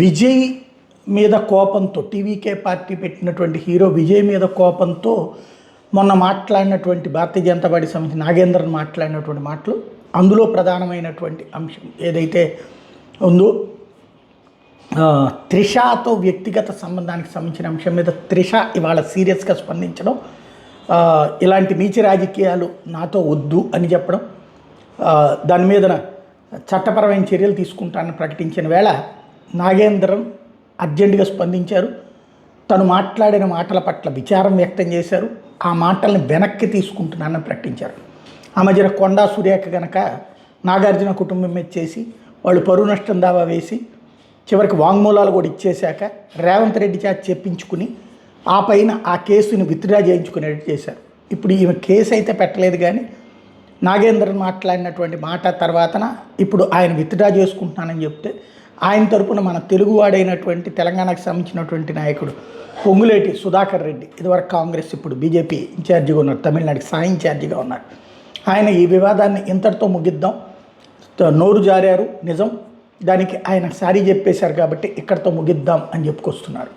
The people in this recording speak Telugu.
విజయ్ మీద కోపంతో టీవీకే పార్టీ పెట్టినటువంటి హీరో విజయ్ మీద కోపంతో మొన్న మాట్లాడినటువంటి భారతీయ జనతా పార్టీ సంబంధించి నాగేంద్రన్ మాట్లాడినటువంటి మాటలు, అందులో ప్రధానమైనటువంటి అంశం ఏదైతే ఉందో త్రిషతో వ్యక్తిగత సంబంధానికి సంబంధించిన అంశం మీద త్రిష ఇవాళ సీరియస్గా స్పందించడం, ఇలాంటి నీచ రాజకీయాలు నాతో వద్దు అని చెప్పడం, దాని మీద చట్టపరమైన చర్యలు తీసుకుంటానని ప్రకటించిన వేళ నాగేంద్రన్ అర్జెంటుగా స్పందించారు. తను మాట్లాడిన మాటల పట్ల విచారం వ్యక్తం చేశారు. ఆ మాటల్ని వెనక్కి తీసుకుంటున్నానని ప్రకటించారు. ఆ మధ్యన కొండా సురేఖ కనుక నాగార్జున కుటుంబం మీద చేసి వాళ్ళు పరువు నష్టం దావా వేసి చివరికి వాంగ్మూలాలు కూడా ఇచ్చేశాక రేవంత్ రెడ్డి చేత చెప్పించుకుని ఆ పైన ఆ కేసుని విత్డ్రా చేయించుకునేట్టు చేశారు. ఇప్పుడు ఈమె కేసు అయితే పెట్టలేదు, కానీ నాగేంద్రన్ మాట్లాడినటువంటి మాట తర్వాతన ఇప్పుడు ఆయన విత్డ్రా చేసుకుంటున్నానని చెప్తే ఆయన తరపున మన తెలుగువాడైనటువంటి తెలంగాణకు సంబంధించినటువంటి నాయకుడు పొంగులేటి సుధాకర్ రెడ్డి, ఇదివరకు కాంగ్రెస్ ఇప్పుడు బీజేపీ ఇన్ఛార్జిగా ఉన్నారు, తమిళనాడుకి సహాయ ఇన్ఛార్జిగా ఉన్నారు. ఆయన ఈ వివాదాన్ని ఇంతటితో ముగిద్దాం, నోరు జారారు నిజం, దానికి ఆయన సారీ చెప్పేశారు కాబట్టి ఇక్కడితో ముగిద్దాం అని చెప్పుకొస్తున్నారు.